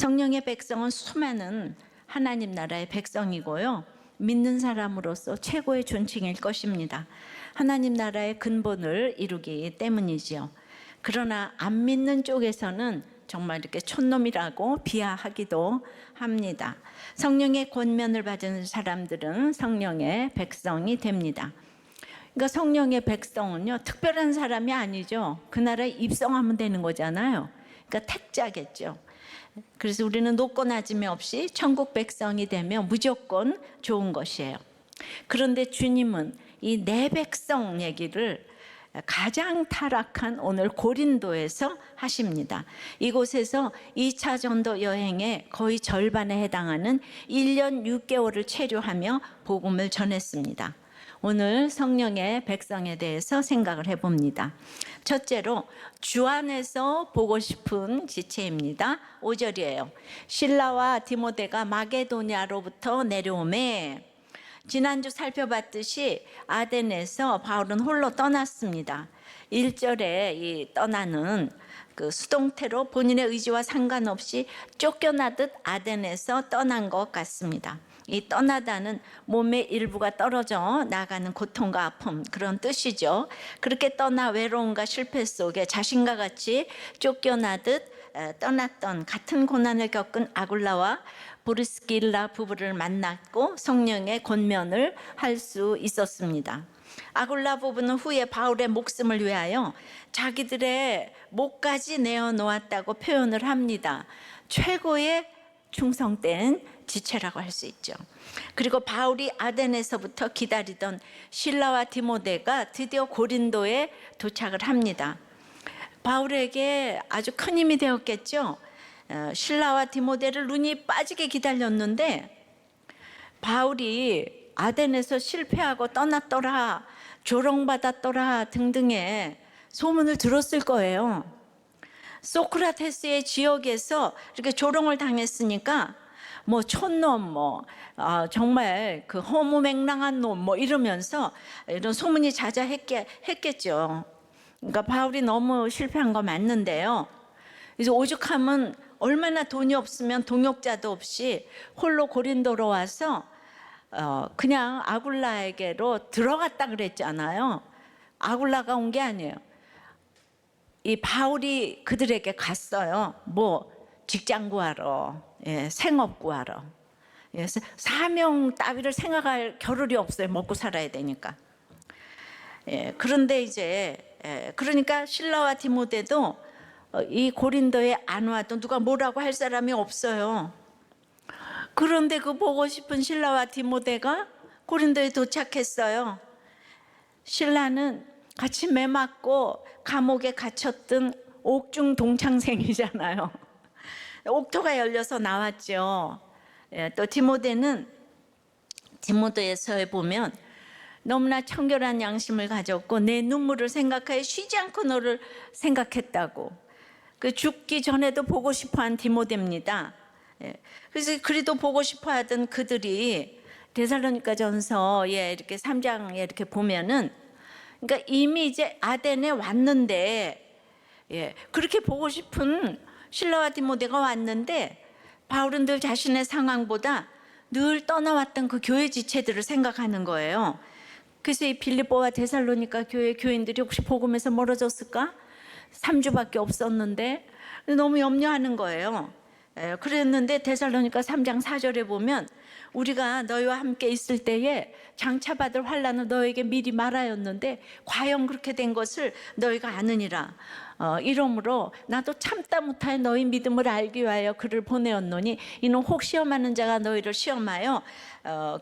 성령의 백성은 수많은 하나님 나라의 백성이고요. 믿는 사람으로서 최고의 존칭일 것입니다. 하나님 나라의 근본을 이루기 때문이지요. 그러나 안 믿는 쪽에서는 정말 이렇게 촌놈이라고 비하하기도 합니다. 성령의 권면을 받은 사람들은 성령의 백성이 됩니다. 그러니까 성령의 백성은요, 특별한 사람이 아니죠. 그 나라에 입성하면 되는 거잖아요. 그러니까 택자겠죠. 그래서 우리는 높고 낮음이 없이 천국 백성이 되면 무조건 좋은 것이에요. 그런데 주님은 이 내 백성 얘기를 가장 타락한 오늘 고린도에서 하십니다. 이곳에서 2차 전도 여행의 거의 절반에 해당하는 1년 6개월을 체류하며 복음을 전했습니다. 오늘 성령의 백성에 대해서 생각을 해봅니다. 첫째로 주 안에서 보고 싶은 지체입니다. 5절이에요. 실라와 디모데가 마게도냐로부터 내려오매 지난주 살펴봤듯이 아덴에서 바울은 홀로 떠났습니다. 1절에 이 떠나는 그 수동태로 본인의 의지와 상관없이 쫓겨나듯 아덴에서 떠난 것 같습니다. 이 떠나다는 몸의 일부가 떨어져 나가는 고통과 아픔, 그런 뜻이죠. 그렇게 떠나 외로움과 실패 속에 자신과 같이 쫓겨나듯 떠났던 같은 고난을 겪은 아굴라와 브리스길라 부부를 만났고 성령의 권면을 할 수 있었습니다. 아굴라 부부는 후에 바울의 목숨을 위하여 자기들의 목까지 내어놓았다고 표현을 합니다. 최고의 충성된 지체라고 할 수 있죠. 그리고 바울이 아덴에서부터 기다리던 실라와 디모데가 드디어 고린도에 도착을 합니다. 바울에게 아주 큰 힘이 되었겠죠. 실라와 디모데를 눈이 빠지게 기다렸는데 바울이 아덴에서 실패하고 떠났더라, 조롱받았더라 등등의 소문을 들었을 거예요. 소크라테스의 지역에서 이렇게 조롱을 당했으니까 뭐 촌놈, 정말 그 허무맹랑한 놈 이러면서 이런 소문이 자자했겠죠. 그러니까 바울이 너무 실패한 거 맞는데요. 그래서 오죽하면 얼마나 돈이 없으면 동역자도 없이 홀로 고린도로 와서 그냥 아굴라에게로 들어갔다 그랬잖아요. 아굴라가 온 게 아니에요. 이 바울이 그들에게 갔어요. 직장 구하러, 생업 구하러. 사명 따위를 생각할 겨를이 없어요. 먹고 살아야 되니까. 그런데 그러니까 실라와 디모데도 이 고린도에 안 와도 누가 뭐라고 할 사람이 없어요. 그런데 그 보고 싶은 실라와 디모데가 고린도에 도착했어요. 신라는 같이 매 맞고 감옥에 갇혔던 옥중 동창생이잖아요. 옥토가 열려서 나왔죠. 또 디모데는 디모데에서 보면 너무나 청결한 양심을 가졌고 내 눈물을 생각하여 쉬지 않고 너를 생각했다고. 그 죽기 전에도 보고 싶어한 디모데입니다. 그래서 그리도 보고 싶어하던 그들이 데살로니가전서에 이렇게 3장에 이렇게 보면은, 그러니까 이미 이제 아덴에 왔는데, 그렇게 보고 싶은 실라와 디모데가 왔는데 바울은 늘 자신의 상황보다 늘 떠나왔던 그 교회 지체들을 생각하는 거예요. 그래서 이 빌립보와 데살로니가 교회 교인들이 혹시 복음에서 멀어졌을까? 3주밖에 없었는데 너무 염려하는 거예요. 그랬는데 데살로니가 3장 4절에 보면 우리가 너희와 함께 있을 때에 장차받을 환난을 너에게 미리 말하였는데 과연 그렇게 된 것을 너희가 아느니라. 이러므로 나도 참다 못하여 너희 믿음을 알기 위하여 그를 보내었노니 이는 혹 시험하는 자가 너희를 시험하여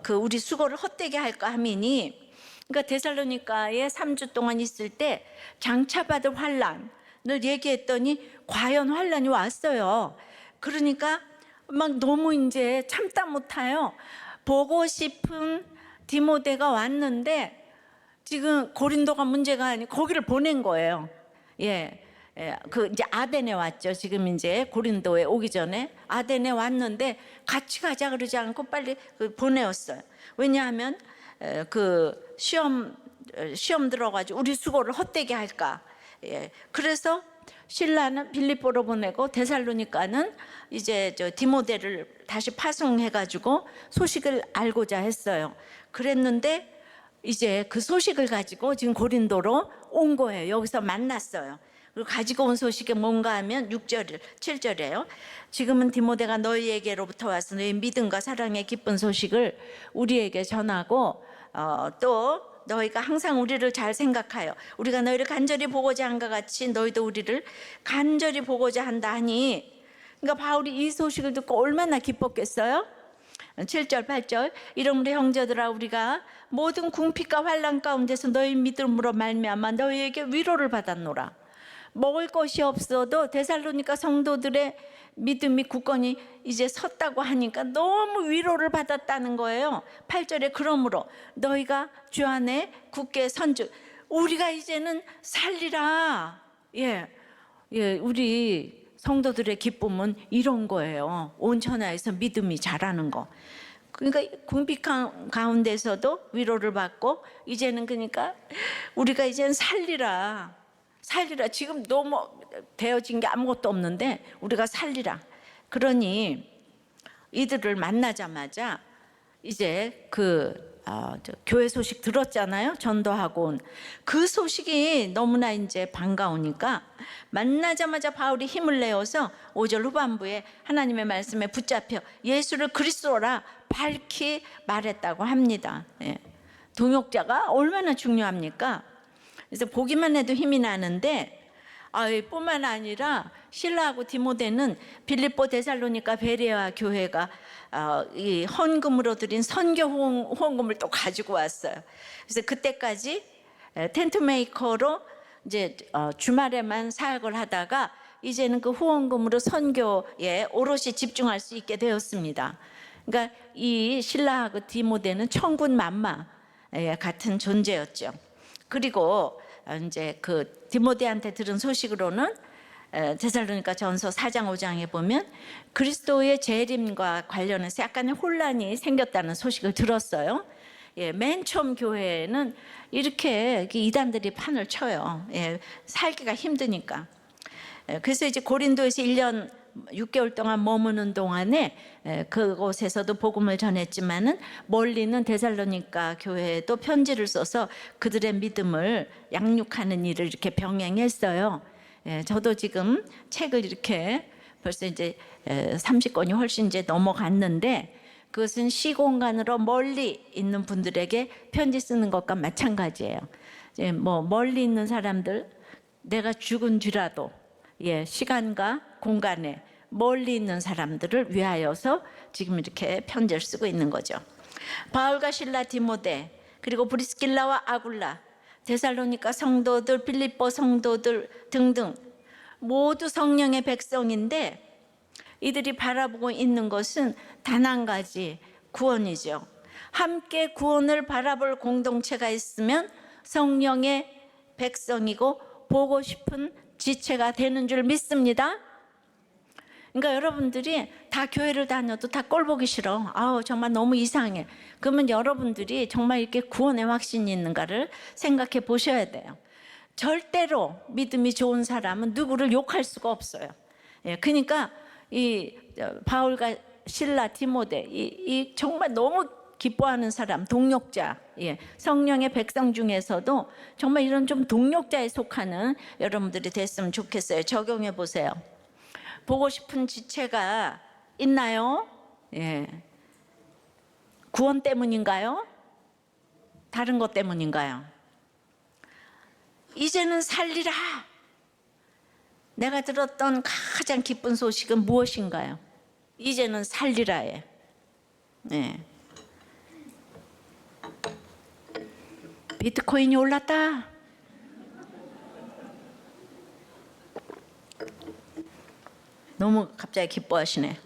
그 우리 수고를 헛되게 할까 함이니. 그러니까 데살로니가에 3주 동안 있을 때 장차받을 환난을 얘기했더니 과연 환난이 왔어요. 그러니까 막 너무 이제 참다 못해요. 보고 싶은 디모데가 왔는데 지금 고린도가 문제가 아니고 거기를 보낸 거예요. 그 이제 아덴에 왔죠. 지금 이제 고린도에 오기 전에 아덴에 왔는데 같이 가자 그러지 않고 빨리 보내었어요. 왜냐하면 그 시험 들어가지고 우리 수고를 헛되게 할까. 그래서 신라는 빌립보로 보내고 데살로니가는 이제 디모데를 다시 파송해가지고 소식을 알고자 했어요. 그랬는데 이제 그 소식을 가지고 지금 고린도로 온 거예요. 여기서 만났어요. 그리고 가지고 온 소식이 뭔가 하면 7절이에요. 지금은 디모데가 너희에게로부터 와서 너희 믿음과 사랑의 기쁜 소식을 우리에게 전하고 또 너희가 항상 우리를 잘 생각하여 우리가 너희를 간절히 보고자 한것 같이 너희도 우리를 간절히 보고자 한다 하니, 그러니까 바울이 이 소식을 듣고 얼마나 기뻤겠어요? 7절 8절 이러므로 형제들아 우리가 모든 궁핍과 환난 가운데서 너희 믿음으로 말미암아 너희에게 위로를 받았노라. 먹을 것이 없어도 데살로니가 성도들의 믿음이 굳건히 이제 섰다고 하니까 너무 위로를 받았다는 거예요. 8절에 그러므로 너희가 주 안에 굳게 선주, 우리가 이제는 살리라. 우리 성도들의 기쁨은 이런 거예요. 온 천하에서 믿음이 자라는 거. 그러니까 궁핍한 가운데서도 위로를 받고 이제는 그러니까 우리가 이제는 살리라. 지금 너무 되어진 게 아무것도 없는데 우리가 살리라. 그러니 이들을 만나자마자 이제 교회 소식 들었잖아요. 전도하고 온 그 소식이 너무나 이제 반가우니까 만나자마자 바울이 힘을 내어서 5절 후반부에 하나님의 말씀에 붙잡혀 예수를 그리스도라 밝히 말했다고 합니다. 동역자가 얼마나 중요합니까? 그래서 보기만 해도 힘이 나는데 뿐만 아니라 실라하고 디모데는 빌립보, 데살로니가, 베레아 교회가 이 헌금으로 드린 선교 후원금을 또 가지고 왔어요. 그래서 그때까지 텐트 메이커로 이제 주말에만 사역을 하다가 이제는 그 후원금으로 선교에 오롯이 집중할 수 있게 되었습니다. 그러니까 이 실라하고 디모데는 천군 만마 같은 존재였죠. 그리고 이제 그 디모데한테 들은 소식으로는 데살로니가 전서 4장 5장에 보면 그리스도의 재림과 관련해서 약간의 혼란이 생겼다는 소식을 들었어요. 맨 처음 교회에는 이렇게 이단들이 판을 쳐요. 살기가 힘드니까. 그래서 이제 고린도에서 1년 6개월 동안 머무는 동안에 그곳에서도 복음을 전했지만은 멀리 있는 데살로니가 교회에도 편지를 써서 그들의 믿음을 양육하는 일을 이렇게 병행했어요. 저도 지금 책을 이렇게 벌써 이제 30권이 훨씬 이제 넘어갔는데 그것은 시공간으로 멀리 있는 분들에게 편지 쓰는 것과 마찬가지예요. 뭐 멀리 있는 사람들, 내가 죽은 뒤라도 시간과 공간에 멀리 있는 사람들을 위하여서 지금 이렇게 편지를 쓰고 있는 거죠. 바울과 실라, 디모데, 그리고 브리스길라와 아굴라, 데살로니가 성도들, 빌립보 성도들 등등 모두 성령의 백성인데 이들이 바라보고 있는 것은 단 한 가지, 구원이죠. 함께 구원을 바라볼 공동체가 있으면 성령의 백성이고 보고 싶은 지체가 되는 줄 믿습니다. 그러니까 여러분들이 다 교회를 다녀도 다 꼴 보기 싫어. 정말 너무 이상해. 그러면 여러분들이 정말 이렇게 구원의 확신이 있는가를 생각해 보셔야 돼요. 절대로 믿음이 좋은 사람은 누구를 욕할 수가 없어요. 그러니까 이 바울과 실라, 디모데 이 정말 너무 기뻐하는 사람, 동역자, 성령의 백성 중에서도 정말 이런 좀 동역자에 속하는 여러분들이 됐으면 좋겠어요. 적용해 보세요. 보고 싶은 지체가 있나요? 구원 때문인가요? 다른 것 때문인가요? 이제는 살리라. 내가 들었던 가장 기쁜 소식은 무엇인가요? 이제는 살리라에. 비트코인이 올랐다. 너무 갑자기 기뻐하시네.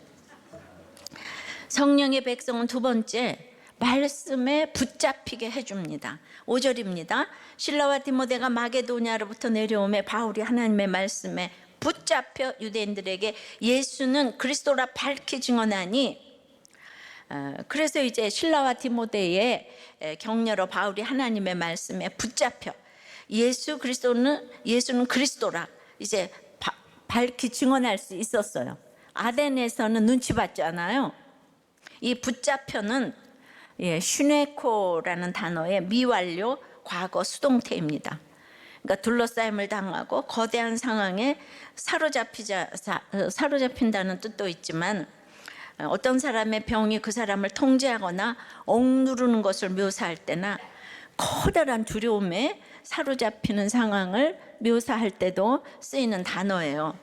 성령의 백성은 두 번째, 말씀에 붙잡히게 해줍니다. 5절입니다. 실라와 디모데가 마게도냐로부터 내려오매 바울이 하나님의 말씀에 붙잡혀 유대인들에게 예수는 그리스도라 밝히 증언하니, 그래서 이제 실라와 디모데의 격려로 바울이 하나님의 말씀에 붙잡혀 예수는 그리스도라 이제 밝히 증언할 수 있었어요. 아덴에서는 눈치 봤잖아요. 이 붙잡혀는 슈네코라는 단어의 미완료 과거 수동태입니다. 그러니까 둘러싸임을 당하고 거대한 상황에 사로잡힌다는 뜻도 있지만, 어떤 사람의 병이 그 사람을 통제하거나 억누르는 것을 묘사할 때나 커다란 두려움에 사로잡히는 상황을 묘사할 때도 쓰이는 단어예요.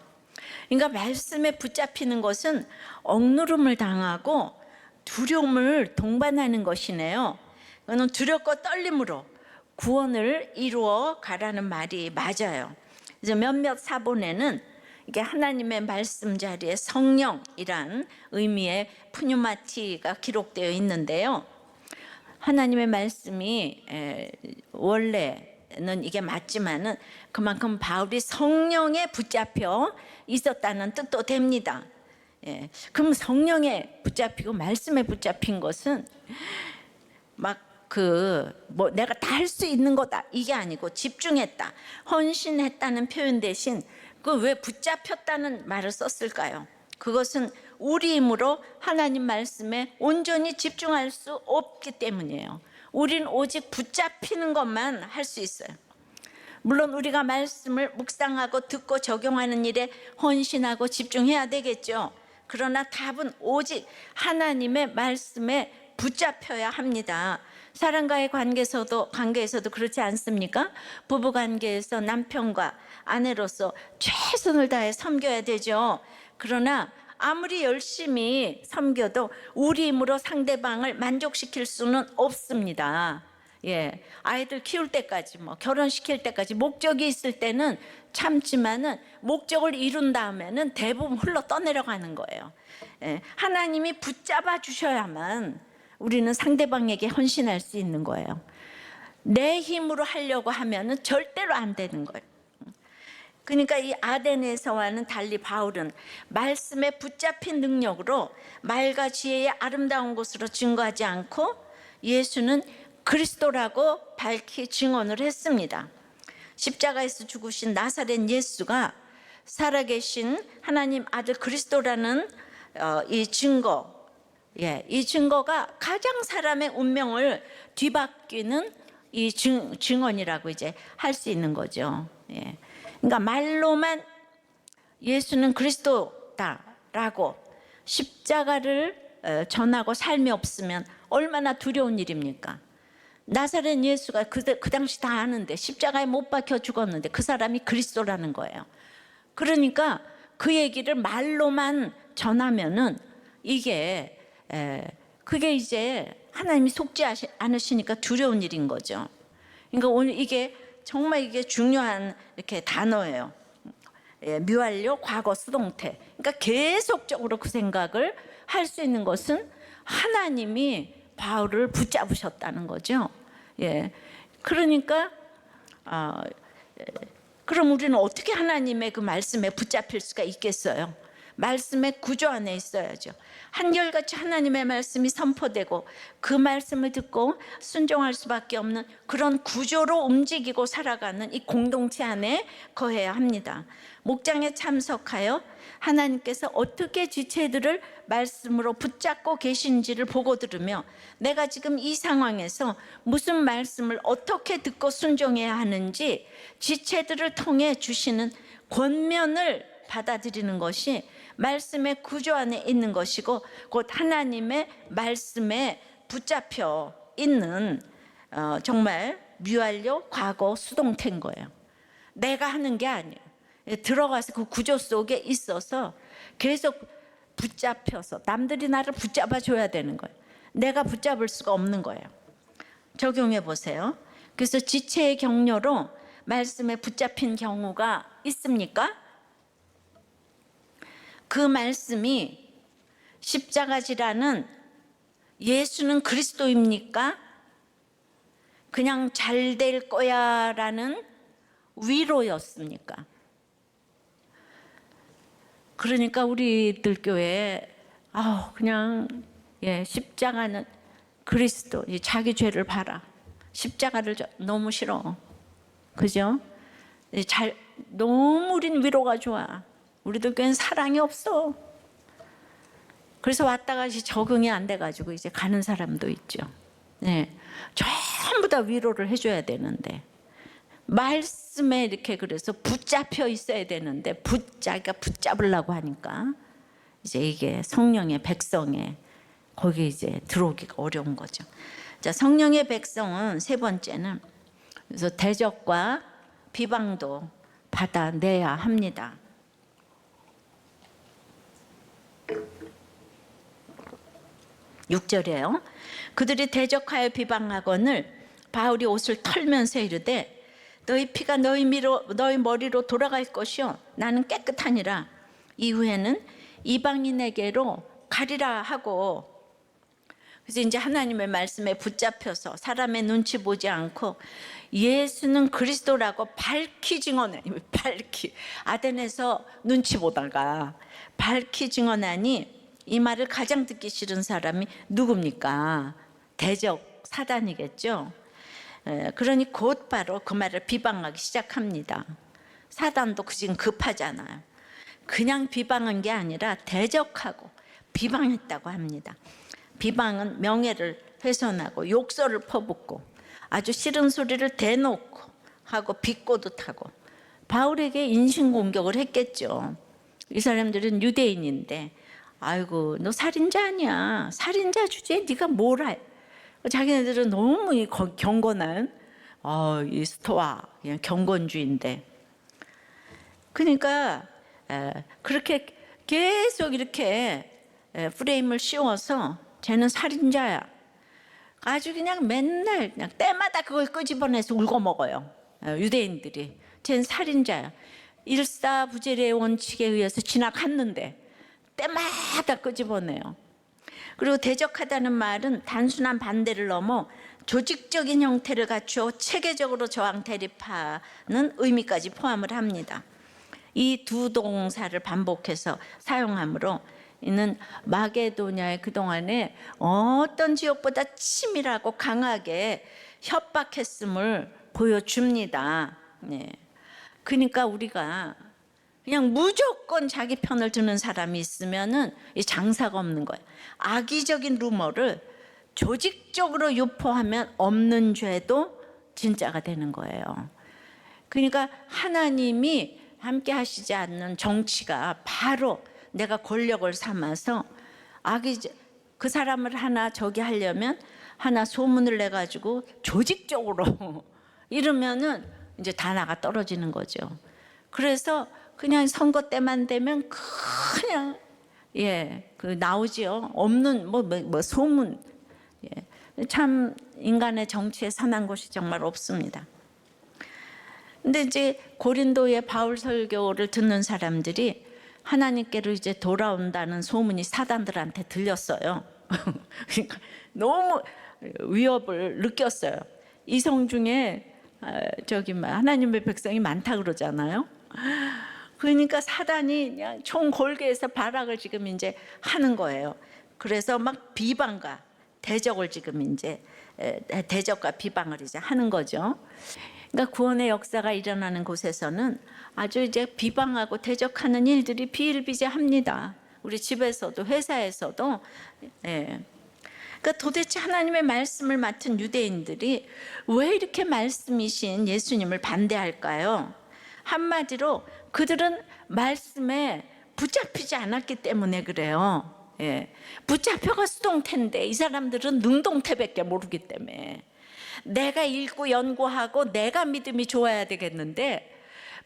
그러니까 말씀에 붙잡히는 것은 억누름을 당하고 두려움을 동반하는 것이네요. 이거는 두렵고 떨림으로 구원을 이루어 가라는 말이 맞아요. 그래서 몇몇 사본에는 이게 하나님의 말씀 자리에 성령이란 의미의 푸뉴마티가 기록되어 있는데요. 하나님의 말씀이 원래는 이게 맞지만은 그만큼 바울이 성령에 붙잡혀 있었다는 뜻도 됩니다. 그럼 성령에 붙잡히고 말씀에 붙잡힌 것은 내가 다 할 수 있는 거다 이게 아니고 집중했다, 헌신했다는 표현 대신 그 왜 붙잡혔다는 말을 썼을까요? 그것은 우리 힘으로 하나님 말씀에 온전히 집중할 수 없기 때문이에요. 우리는 오직 붙잡히는 것만 할 수 있어요. 물론 우리가 말씀을 묵상하고 듣고 적용하는 일에 헌신하고 집중해야 되겠죠. 그러나 답은 오직 하나님의 말씀에 붙잡혀야 합니다. 사람과의 관계에서도 그렇지 않습니까? 부부 관계에서 남편과 아내로서 최선을 다해 섬겨야 되죠. 그러나 아무리 열심히 섬겨도 우리 힘으로 상대방을 만족시킬 수는 없습니다. 아이들 키울 때까지 결혼시킬 때까지 목적이 있을 때는 참지만은 목적을 이룬 다음에는 대부분 흘러 떠내려가는 거예요. 하나님이 붙잡아 주셔야만 우리는 상대방에게 헌신할 수 있는 거예요. 내 힘으로 하려고 하면은 절대로 안 되는 거예요. 그러니까 이 아덴에서와는 달리 바울은 말씀에 붙잡힌 능력으로 말과 지혜의 아름다운 것으로 증거하지 않고 예수는 그리스도라고 밝히 증언을 했습니다. 십자가에서 죽으신 나사렛 예수가 살아계신 하나님 아들 그리스도라는 이 증거가 가장 사람의 운명을 뒤바뀌는 이 증언이라고 이제 할 수 있는 거죠. 그러니까 말로만 예수는 그리스도다라고 십자가를 전하고 삶이 없으면 얼마나 두려운 일입니까? 나사렛 예수가 그 당시 다 아는데 십자가에 못 박혀 죽었는데 그 사람이 그리스도라는 거예요. 그러니까 그 얘기를 말로만 전하면은 그게 이제 하나님이 속지 않으시니까 두려운 일인 거죠. 그러니까 오늘 이게 정말 중요한 이렇게 단어예요. 미완료 과거 수동태. 그러니까 계속적으로 그 생각을 할 수 있는 것은 하나님이 바울을 붙잡으셨다는 거죠. 그러니까 그럼 우리는 어떻게 하나님의 그 말씀에 붙잡힐 수가 있겠어요? 말씀의 구조 안에 있어야죠. 한결같이 하나님의 말씀이 선포되고 그 말씀을 듣고 순종할 수밖에 없는 그런 구조로 움직이고 살아가는 이 공동체 안에 거해야 합니다. 목장에 참석하여 하나님께서 어떻게 지체들을 말씀으로 붙잡고 계신지를 보고 들으며 내가 지금 이 상황에서 무슨 말씀을 어떻게 듣고 순종해야 하는지 지체들을 통해 주시는 권면을 받아들이는 것이 말씀의 구조 안에 있는 것이고 곧 하나님의 말씀에 붙잡혀 있는 정말 미완료 과거 수동태인 거예요. 내가 하는 게 아니에요. 들어가서 그 구조 속에 있어서 계속 붙잡혀서 남들이 나를 붙잡아 줘야 되는 거예요. 내가 붙잡을 수가 없는 거예요. 적용해 보세요. 그래서 지체의 격려로 말씀에 붙잡힌 경우가 있습니까? 그 말씀이 십자가지라는 예수는 그리스도입니까? 그냥 잘 될 거야 라는 위로였습니까? 그러니까 우리들 교회에 그냥 십자가는 그리스도, 자기 죄를 봐라. 십자가를 너무 싫어. 그죠? 너무 우린 위로가 좋아. 우리들 교회는 사랑이 없어. 그래서 왔다 가시 적응이 안 돼가지고 이제 가는 사람도 있죠. 네, 전부 다 위로를 해줘야 되는데 말씀에 이렇게 그래서 붙잡혀 있어야 되는데 자기가 붙잡으려고 하니까 이제 이게 성령의 백성에 거기 이제 들어오기가 어려운 거죠. 자, 성령의 백성은 세 번째는 그래서 대적과 비방도 받아내야 합니다. 6절에요. 그들이 대적하여 비방하거늘 바울이 옷을 털면서 이르되 너희 피가 너희 머리로 돌아갈 것이요 나는 깨끗하니라. 이후에는 이방인에게로 가리라 하고, 그래서 이제 하나님의 말씀에 붙잡혀서 사람의 눈치 보지 않고 예수는 그리스도라고 밝히 증언하니, 아덴에서 눈치 보다가 밝히 증언하니 이 말을 가장 듣기 싫은 사람이 누굽니까? 대적 사단이겠죠. 그러니 곧바로 그 말을 비방하기 시작합니다. 사단도 지금 급하잖아요. 그냥 비방한 게 아니라 대적하고 비방했다고 합니다. 비방은 명예를 훼손하고 욕설을 퍼붓고 아주 싫은 소리를 대놓고 하고 비꼬듯 하고 바울에게 인신공격을 했겠죠. 이 사람들은 유대인인데 아이고 너 살인자 아니야. 살인자 주제에 네가 뭘 해. 자기네들은 너무 경건한 이 스토아 그냥 경건주의인데, 그러니까 그렇게 계속 이렇게 프레임을 씌워서 쟤는 살인자야. 아주 그냥 맨날 그냥 때마다 그걸 끄집어내서 울고 먹어요. 유대인들이 쟤는 살인자야. 일사부재리의 원칙에 의해서 지나갔는데 때마다 끄집어내요. 그리고 대적하다는 말은 단순한 반대를 넘어 조직적인 형태를 갖추어 체계적으로 저항 대립하는 의미까지 포함을 합니다. 이 두 동사를 반복해서 사용하므로 이는 마게도냐의 그동안에 어떤 지역보다 치밀하고 강하게 협박했음을 보여줍니다. 네. 그러니까 우리가 그냥 무조건 자기 편을 드는 사람이 있으면은 이 장사가 없는 거예요. 악의적인 루머를 조직적으로 유포하면 없는 죄도 진짜가 되는 거예요. 그러니까 하나님이 함께 하시지 않는 정치가 바로 내가 권력을 삼아서 그 사람을 하나 저기 하려면 하나 소문을 내 가지고 조직적으로 이러면은 이제 다 나가 떨어지는 거죠. 그래서 그냥 선거 때만 되면 그냥 그 나오지요. 없는 뭐 소문. 참 인간의 정치에 선한 곳이 정말 없습니다. 근데 이제 고린도의 바울 설교를 듣는 사람들이 하나님께로 이제 돌아온다는 소문이 사단들한테 들렸어요. 그러니까 너무 위협을 느꼈어요. 이성 중에 하나님의 백성이 많다 그러잖아요. 그러니까 사단이 그냥 총 골개에서 발악을 지금 이제 하는 거예요. 그래서 막 비방과 대적을 지금 이제 대적과 비방을 이제 하는 거죠. 그러니까 구원의 역사가 일어나는 곳에서는 아주 이제 비방하고 대적하는 일들이 비일비재합니다. 우리 집에서도 회사에서도. 그러니까 도대체 하나님의 말씀을 맡은 유대인들이 왜 이렇게 말씀이신 예수님을 반대할까요? 한마디로 그들은 말씀에 붙잡히지 않았기 때문에 그래요. 붙잡혀가 수동태인데 이 사람들은 능동태밖에 모르기 때문에 내가 읽고 연구하고 내가 믿음이 좋아야 되겠는데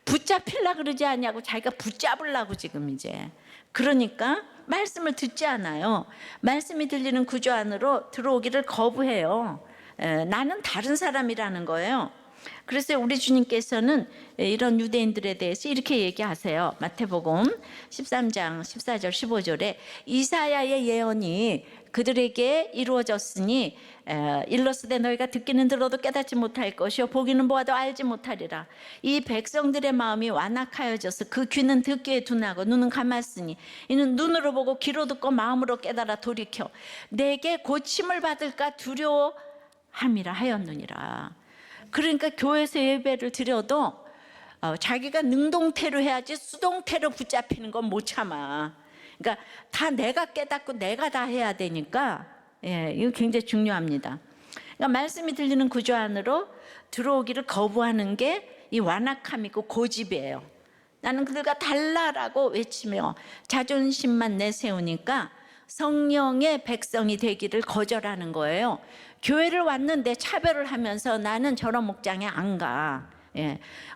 붙잡히려 그러지 않냐고 자기가 붙잡으려고 지금 이제 그러니까 말씀을 듣지 않아요. 말씀이 들리는 구조 안으로 들어오기를 거부해요. 나는 다른 사람이라는 거예요. 그래서 우리 주님께서는 이런 유대인들에 대해서 이렇게 얘기하세요. 마태복음 13장 14절 15절에 이사야의 예언이 그들에게 이루어졌으니 일러스되 너희가 듣기는 들어도 깨닫지 못할 것이요 보기는 보아도 알지 못하리라. 이 백성들의 마음이 완악하여져서 그 귀는 듣기에 둔하고 눈은 감았으니 이는 눈으로 보고 귀로 듣고 마음으로 깨달아 돌이켜 내게 고침을 받을까 두려워함이라 하였느니라. 그러니까 교회에서 예배를 드려도 자기가 능동태로 해야지 수동태로 붙잡히는 건 못 참아. 그러니까 다 내가 깨닫고 내가 다 해야 되니까 이거 굉장히 중요합니다. 그러니까 말씀이 들리는 구조 안으로 들어오기를 거부하는 게 이 완악함이고 고집이에요. 나는 그들과 달라라고 외치며 자존심만 내세우니까 성령의 백성이 되기를 거절하는 거예요. 교회를 왔는데 차별을 하면서 나는 저런 목장에 안 가.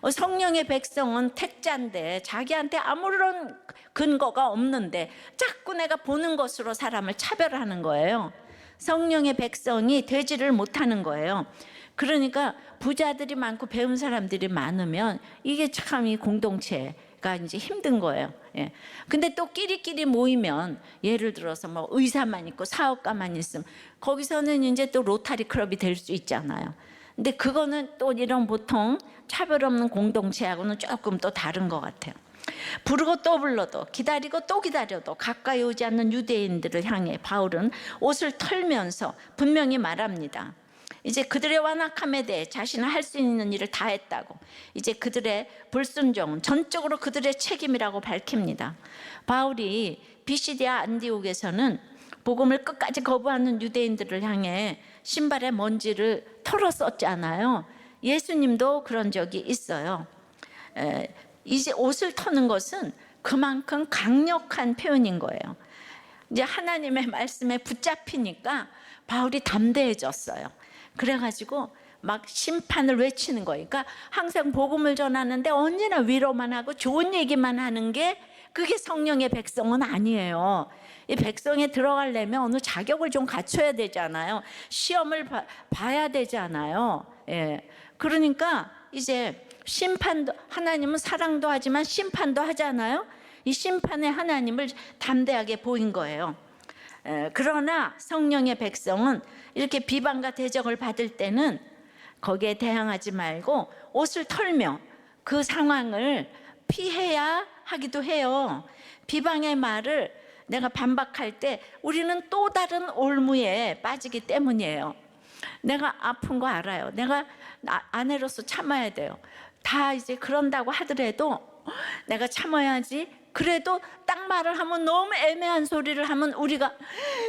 성령의 백성은 택자인데 자기한테 아무런 근거가 없는데 자꾸 내가 보는 것으로 사람을 차별하는 거예요. 성령의 백성이 되지를 못하는 거예요. 그러니까 부자들이 많고 배운 사람들이 많으면 이게 참 이 공동체가 이제 힘든 거예요. 근데 또 끼리끼리 모이면 예를 들어서 뭐 의사만 있고 사업가만 있으면 거기서는 이제 또 로타리 클럽이 될 수 있잖아요. 근데 그거는 또 이런 보통 차별 없는 공동체하고는 조금 또 다른 것 같아요. 부르고 또 불러도 기다리고 또 기다려도 가까이 오지 않는 유대인들을 향해 바울은 옷을 털면서 분명히 말합니다. 이제 그들의 완악함에 대해 자신은 할 수 있는 일을 다 했다고, 이제 그들의 불순종은 전적으로 그들의 책임이라고 밝힙니다. 바울이 비시디아 안디옥에서는 복음을 끝까지 거부하는 유대인들을 향해 신발의 먼지를 털었었잖아요. 예수님도 그런 적이 있어요. 이제 옷을 터는 것은 그만큼 강력한 표현인 거예요. 이제 하나님의 말씀에 붙잡히니까 바울이 담대해졌어요. 그래가지고 막 심판을 외치는 거예요. 그러니까 항상 복음을 전하는데 언제나 위로만 하고 좋은 얘기만 하는 게 그게 성령의 백성은 아니에요. 이 백성에 들어가려면 어느 자격을 좀 갖춰야 되잖아요. 시험을 봐야 되잖아요. 그러니까 이제 심판도, 하나님은 사랑도 하지만 심판도 하잖아요. 이 심판의 하나님을 담대하게 보인 거예요. 그러나 성령의 백성은 이렇게 비방과 대적을 받을 때는 거기에 대항하지 말고 옷을 털며 그 상황을 피해야 하기도 해요. 비방의 말을 내가 반박할 때 우리는 또 다른 올무에 빠지기 때문이에요. 내가 아픈 거 알아요. 내가 아내로서 참아야 돼요. 다 이제 그런다고 하더라도 내가 참아야지. 그래도 딱 말을 하면 너무 애매한 소리를 하면 우리가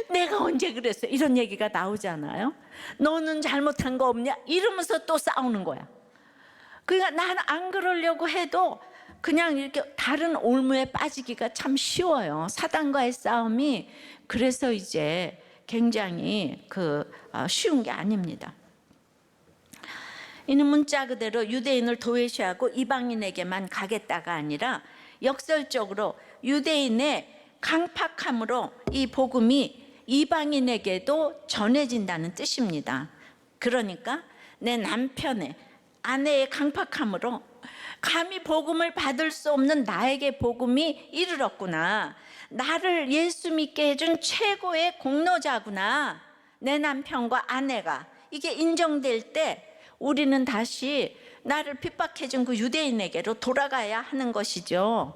내가 언제 그랬어? 이런 얘기가 나오잖아요. 너는 잘못한 거 없냐? 이러면서 또 싸우는 거야. 그러니까 나는 안 그러려고 해도 그냥 이렇게 다른 올무에 빠지기가 참 쉬워요. 사단과의 싸움이 그래서 이제 굉장히 쉬운 게 아닙니다. 이는 문자 그대로 유대인을 도외시하고 이방인에게만 가겠다가 아니라 역설적으로 유대인의 강팍함으로 이 복음이 이방인에게도 전해진다는 뜻입니다. 그러니까 내 남편의 아내의 강팍함으로 감히 복음을 받을 수 없는 나에게 복음이 이르렀구나. 나를 예수 믿게 해준 최고의 공로자구나. 내 남편과 아내가 이게 인정될 때 우리는 다시 나를 핍박해준 그 유대인에게로 돌아가야 하는 것이죠.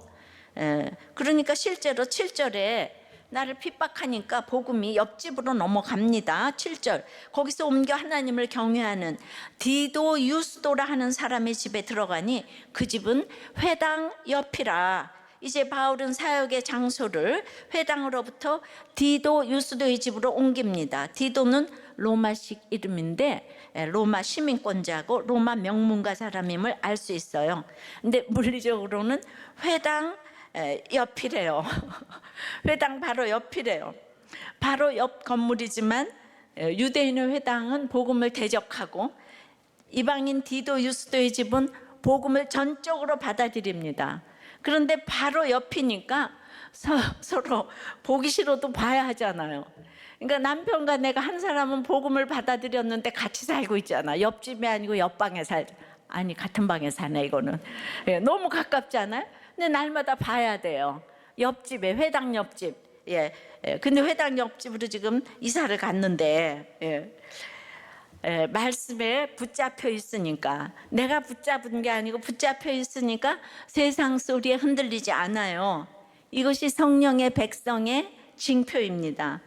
그러니까 실제로 7절에 나를 핍박하니까 복음이 옆집으로 넘어갑니다. 7절 거기서 옮겨 하나님을 경외하는 디도 유스도라 하는 사람의 집에 들어가니 그 집은 회당 옆이라. 이제 바울은 사역의 장소를 회당으로부터 디도 유스도의 집으로 옮깁니다. 디도는 로마식 이름인데 로마 시민권자고 로마 명문가 사람임을 알 수 있어요. 근데 물리적으로는 회당 옆이래요. 회당 바로 옆이래요. 바로 옆 건물이지만 유대인의 회당은 복음을 대적하고 이방인 디도 유스도의 집은 복음을 전적으로 받아들입니다. 그런데 바로 옆이니까 서로 보기 싫어도 봐야 하잖아요. 그러니까 남편과 내가 한 사람은 복음을 받아들였는데 같이 살고 있잖아. 옆집이 아니고 옆방에 아니 같은 방에 사네 이거는. 너무 가깝잖아요. 근데 날마다 봐야 돼요. 옆집에 회당 옆집. 근데 회당 옆집으로 지금 이사를 갔는데 말씀에 붙잡혀 있으니까 내가 붙잡은 게 아니고 붙잡혀 있으니까 세상 소리에 흔들리지 않아요. 이것이 성령의 백성의 징표입니다.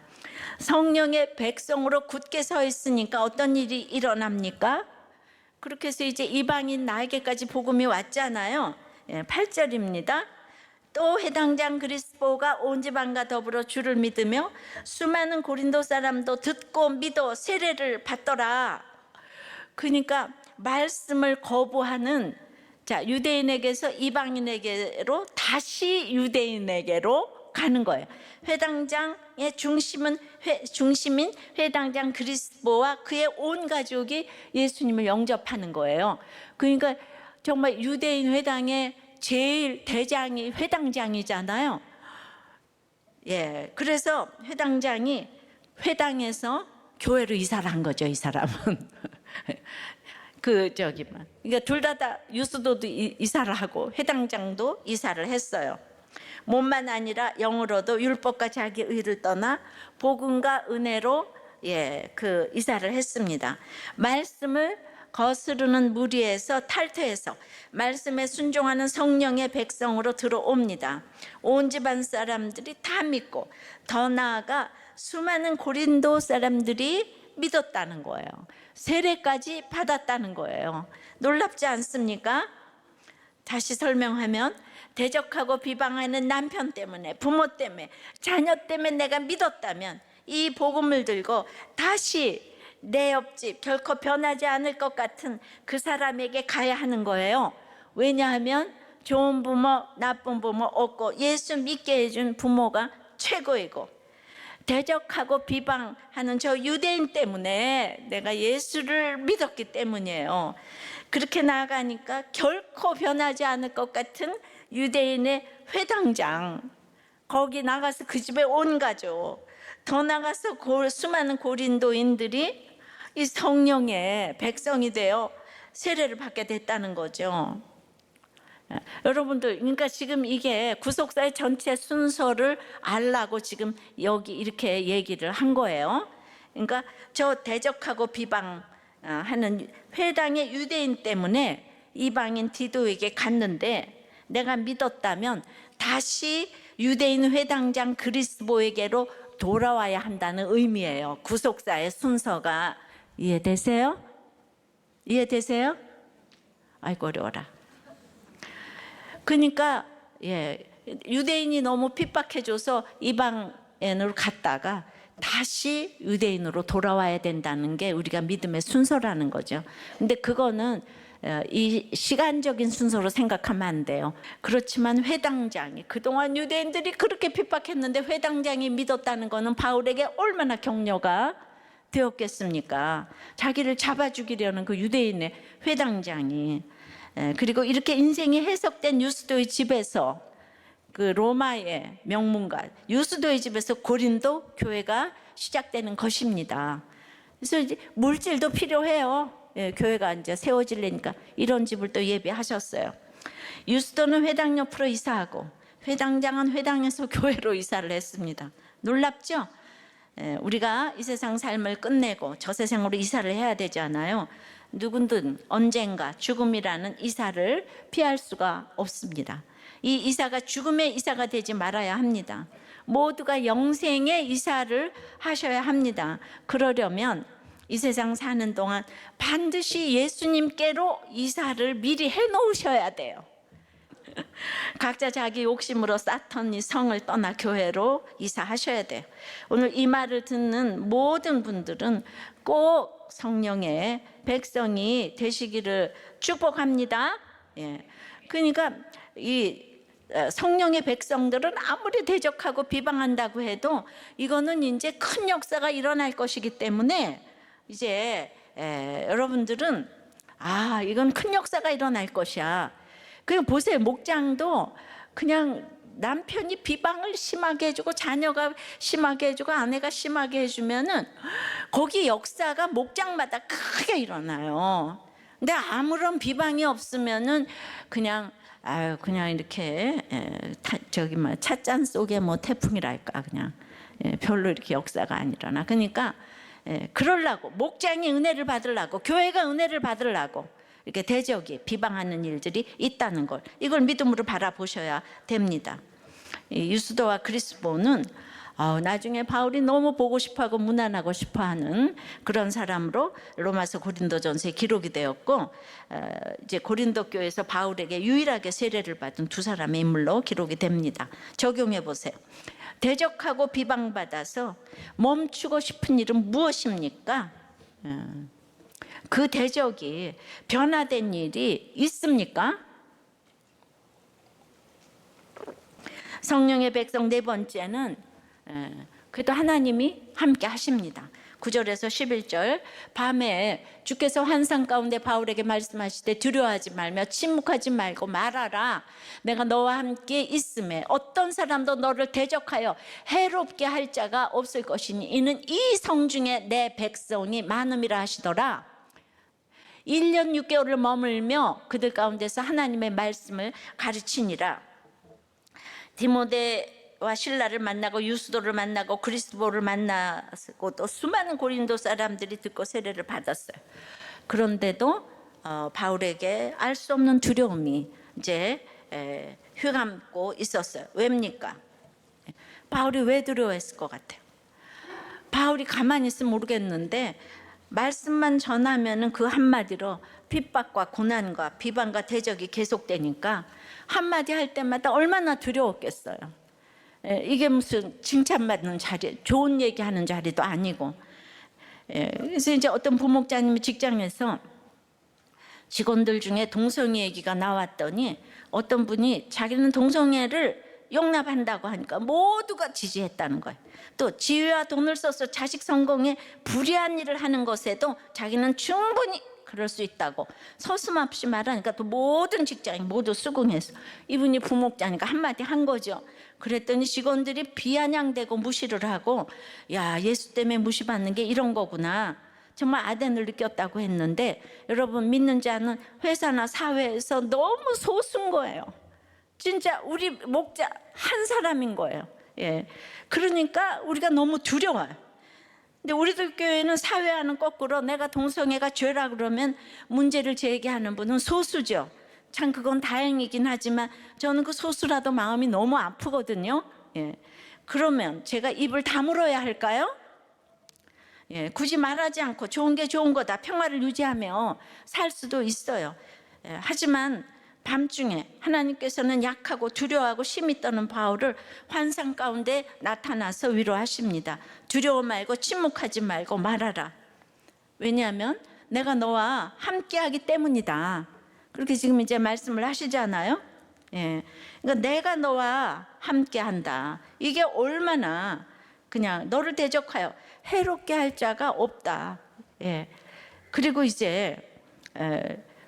성령의 백성으로 굳게 서 있으니까 어떤 일이 일어납니까? 그렇게 해서 이제 이방인 나에게까지 복음이 왔잖아요. 8절입니다. 또 회당장 그리스도가 온 지방과 더불어 주를 믿으며 수많은 고린도 사람도 듣고 믿어 세례를 받더라. 그러니까 말씀을 거부하는 유대인에게서 이방인에게로 다시 유대인에게로 가는 거예요. 회당장의 중심인 회당장 그리스도와 그의 온 가족이 예수님을 영접하는 거예요. 그러니까 정말 유대인 회당의 제일 대장이 회당장이잖아요. 그래서 회당장이 회당에서 교회로 이사를 한 거죠, 이 사람은. 그러니까 둘 다 유수도도 이사를 하고 회당장도 이사를 했어요. 몸만 아니라 영으로도 율법과 자기 의를 떠나 복음과 은혜로 그 이사를 했습니다. 말씀을 거스르는 무리에서 탈퇴해서 말씀에 순종하는 성령의 백성으로 들어옵니다. 온 집안 사람들이 다 믿고 더 나아가 수많은 고린도 사람들이 믿었다는 거예요. 세례까지 받았다는 거예요. 놀랍지 않습니까? 다시 설명하면 대적하고 비방하는 남편 때문에, 부모 때문에, 자녀 때문에 내가 믿었다면 이 복음을 들고 다시 내 옆집 결코 변하지 않을 것 같은 그 사람에게 가야 하는 거예요. 왜냐하면 좋은 부모, 나쁜 부모 없고 예수 믿게 해준 부모가 최고이고, 대적하고 비방하는 저 유대인 때문에 내가 예수를 믿었기 때문이에요. 그렇게 나아가니까 결코 변하지 않을 것 같은 유대인의 회당장, 거기 나가서 그 집에 온 가족, 더 나가서 수많은 고린도인들이 이 성령의 백성이 되어 세례를 받게 됐다는 거죠. 여러분들, 그러니까 지금 이게 구속사의 전체 순서를 알라고 지금 여기 이렇게 얘기를 한 거예요. 그러니까 저 대적하고 비방하는 회당의 유대인 때문에 이방인 디도에게 갔는데 내가 믿었다면 다시 유대인 회당장 그리스도에게로 돌아와야 한다는 의미예요. 구속사의 순서가. 이해되세요? 이해되세요? 아이고 어려워라. 그러니까 유대인이 너무 핍박해줘서 이방인으로 갔다가 다시 유대인으로 돌아와야 된다는 게 우리가 믿음의 순서라는 거죠. 근데 그거는 이 시간적인 순서로 생각하면 안 돼요. 그렇지만 회당장이, 그동안 유대인들이 그렇게 핍박했는데 회당장이 믿었다는 거는 바울에게 얼마나 격려가 되었겠습니까? 자기를 잡아 죽이려는 그 유대인의 회당장이, 그리고 이렇게 인생이 해석된 유수도의 집에서, 그 로마의 명문가 유수도의 집에서 고린도 교회가 시작되는 것입니다. 그래서 이제 물질도 필요해요. 교회가 이제 세워지려니까 이런 집을 또 예비하셨어요. 유수도는 회당 옆으로 이사하고 회당장은 회당에서 교회로 이사를 했습니다. 놀랍죠? 우리가 이 세상 삶을 끝내고 저 세상으로 이사를 해야 되잖아요. 누구든 언젠가 죽음이라는 이사를 피할 수가 없습니다. 이 이사가 죽음의 이사가 되지 말아야 합니다. 모두가 영생의 이사를 하셔야 합니다. 그러려면 이 세상 사는 동안 반드시 예수님께로 이사를 미리 해놓으셔야 돼요. 각자 자기 욕심으로 사탄이 성을 떠나 교회로 이사하셔야 돼요. 오늘 이 말을 듣는 모든 분들은 꼭 성령의 백성이 되시기를 축복합니다. 그러니까 이 성령의 백성들은 아무리 대적하고 비방한다고 해도 이거는 이제 큰 역사가 일어날 것이기 때문에 이제 여러분들은 이건 큰 역사가 일어날 것이야. 그냥 보세요. 목장도 그냥 남편이 비방을 심하게 해주고 자녀가 심하게 해주고 아내가 심하게 해주면은 거기 역사가 목장마다 크게 일어나요. 근데 아무런 비방이 없으면은 그냥 이렇게 찻잔 속에 태풍이랄까, 그냥 별로 이렇게 역사가 안 일어나. 그러니까 그러려고, 목장이 은혜를 받으려고, 교회가 은혜를 받으려고 이렇게 대적이 비방하는 일들이 있다는 걸, 이걸 믿음으로 바라보셔야 됩니다. 이 유스도와 크리스포는 나중에 바울이 너무 보고 싶어하고 문안하고 싶어하는 그런 사람으로 로마서 고린도전서에 기록이 되었고, 이제 고린도 교회에서 바울에게 유일하게 세례를 받은 두 사람의 인물로 기록이 됩니다. 적용해 보세요. 대적하고 비방받아서 멈추고 싶은 일은 무엇입니까? 그 대적이 변화된 일이 있습니까? 성령의 백성 네 번째는 그래도 하나님이 함께 하십니다. 9절에서 11절, 밤에 주께서 환상 가운데 바울에게 말씀하시되 두려워하지 말며 침묵하지 말고 말하라. 내가 너와 함께 있음에 어떤 사람도 너를 대적하여 해롭게 할 자가 없을 것이니 이는 이 성중에 내 백성이 많음이라 하시더라. 1년 6개월을 머물며 그들 가운데서 하나님의 말씀을 가르치니라. 디모데와 실라를 만나고 유스도를 만나고 그리스도를 만나고 또 수많은 고린도 사람들이 듣고 세례를 받았어요. 그런데도 바울에게 알 수 없는 두려움이 이제 휘감고 있었어요. 왜입니까? 바울이 왜 두려워했을 것 같아요? 바울이 가만히 있으면 모르겠는데 말씀만 전하면은 그 한마디로 핍박과 고난과 비방과 대적이 계속되니까 한마디 할 때마다 얼마나 두려웠겠어요. 이게 무슨 칭찬받는 자리, 좋은 얘기하는 자리도 아니고. 그래서 이제 어떤 부목자님이 직장에서 직원들 중에 동성애 얘기가 나왔더니 어떤 분이 자기는 동성애를 용납한다고 하니까 모두가 지지했다는 거예요. 또 지위와 돈을 써서 자식 성공에 불의한 일을 하는 것에도 자기는 충분히 그럴 수 있다고 서슴없이 말하니까 또 모든 직장인 모두 수긍해서 이분이 부목자니까 한마디 한 거죠. 그랬더니 직원들이 비아냥대고 무시를 하고, 야, 예수 때문에 무시받는 게 이런 거구나, 정말 아덴을 느꼈다고 했는데, 여러분 믿는 자는 회사나 사회에서 너무 소수인 거예요. 진짜 우리 목자 한 사람인 거예요. 그러니까 우리가 너무 두려워요. 근데 우리들 교회는 사회와는 거꾸로 내가 동성애가 죄라 그러면 문제를 제기하는 분은 소수죠. 참 그건 다행이긴 하지만 저는 그 소수라도 마음이 너무 아프거든요. 그러면 제가 입을 다물어야 할까요? 굳이 말하지 않고 좋은 게 좋은 거다, 평화를 유지하며 살 수도 있어요. 하지만 밤중에 하나님께서는 약하고 두려워하고 심히 떠는 바울을 환상 가운데 나타나서 위로하십니다. 두려워 말고 침묵하지 말고 말하라. 왜냐하면 내가 너와 함께하기 때문이다. 그렇게 지금 이제 말씀을 하시잖아요. 그러니까 내가 너와 함께한다. 이게 얼마나 그냥 너를 대적하여 해롭게 할 자가 없다. 그리고 이제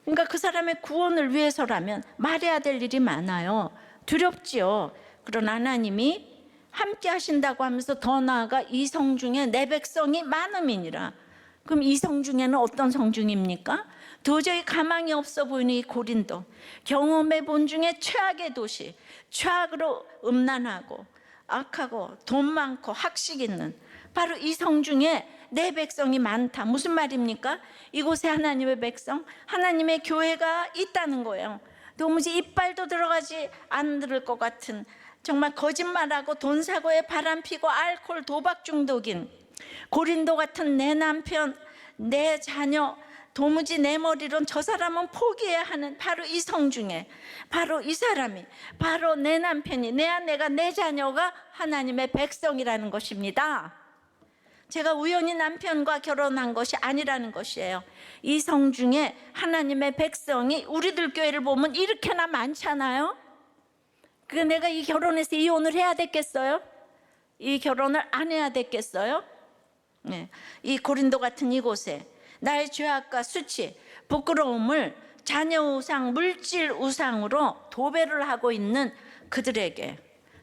그러니까 그 사람의 구원을 위해서라면 말해야 될 일이 많아요. 두렵지요. 그러나 하나님이 함께 하신다고 하면서 더 나아가 이 성중에 내 백성이 많음이니라. 그럼 이 성중에는 어떤 성중입니까? 도저히 가망이 없어 보이는 이 고린도, 경험해 본 중에 최악의 도시, 최악으로 음란하고 악하고 돈 많고 학식 있는 바로 이 성중에 내 백성이 많다. 무슨 말입니까? 이곳에 하나님의 백성, 하나님의 교회가 있다는 거예요. 도무지 이빨도 들어가지 않을 것 같은, 정말 거짓말하고 돈 사고에 바람피고 알코올 도박 중독인 고린도 같은 내 남편, 내 자녀, 도무지 내 머리론 저 사람은 포기해야 하는 바로 이 성중에, 바로 이 사람이, 바로 내 남편이, 내 아내가, 내 자녀가 하나님의 백성이라는 것입니다. 제가 우연히 남편과 결혼한 것이 아니라는 것이에요. 이 성중에 하나님의 백성이 우리들 교회를 보면 이렇게나 많잖아요. 그 내가 이 결혼해서 이혼을 해야 됐겠어요? 이 결혼을 안 해야 됐겠어요? 이 고린도 같은 이곳에 나의 죄악과 수치, 부끄러움을 자녀 우상, 물질 우상으로 도배를 하고 있는 그들에게,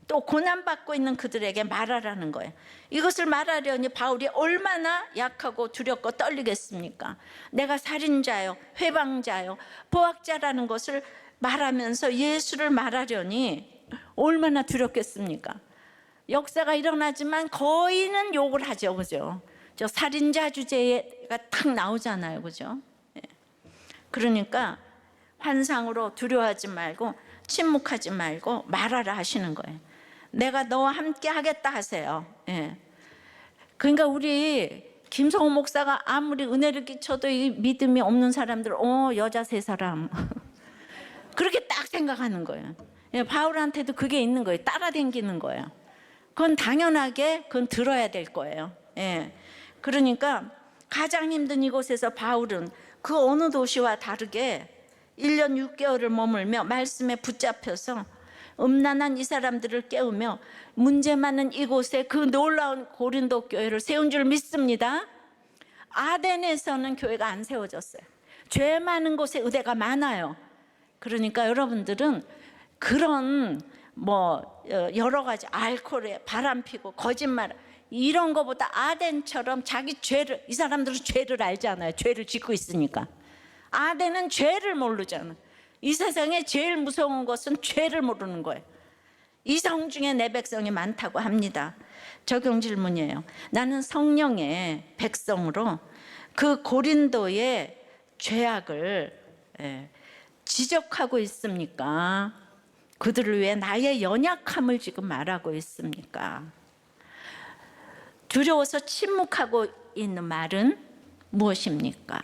또 고난받고 있는 그들에게 말하라는 거예요. 이것을 말하려니 바울이 얼마나 약하고 두렵고 떨리겠습니까? 내가 살인자요, 회방자요, 포악자라는 것을 말하면서 예수를 말하려니 얼마나 두렵겠습니까? 역사가 일어나지만 거의는 욕을 하죠, 그죠? 저 살인자 주제가 탁 나오잖아요, 그죠? 그러니까 환상으로 두려워하지 말고 침묵하지 말고 말하라 하시는 거예요. 내가 너와 함께 하겠다 하세요. 예. 그러니까 우리 김성호 목사가 아무리 은혜를 끼쳐도 이 믿음이 없는 사람들, 여자 세 사람 그렇게 딱 생각하는 거예요. 예, 바울한테도 그게 있는 거예요. 따라다니는 거예요. 그건 당연하게 그건 들어야 될 거예요. 예. 그러니까 가장 힘든 이곳에서 바울은 그 어느 도시와 다르게 1년 6개월을 머물며 말씀에 붙잡혀서 음란한 이 사람들을 깨우며 문제 많은 이곳에 그 놀라운 고린도 교회를 세운 줄 믿습니다. 아덴에서는 교회가 안 세워졌어요. 죄 많은 곳에 의대가 많아요. 그러니까 여러분들은 그런 여러 가지 알코올에 바람 피고 거짓말 이런 거보다 아덴처럼 자기 죄를, 이 사람들은 죄를 알잖아요. 죄를 짓고 있으니까. 아덴은 죄를 모르잖아. 이 세상에 제일 무서운 것은 죄를 모르는 거예요. 이성 중에 내 백성이 많다고 합니다. 적용 질문이에요. 나는 성령의 백성으로 그 고린도의 죄악을 지적하고 있습니까? 그들을 위해 나의 연약함을 지금 말하고 있습니까? 두려워서 침묵하고 있는 말은 무엇입니까?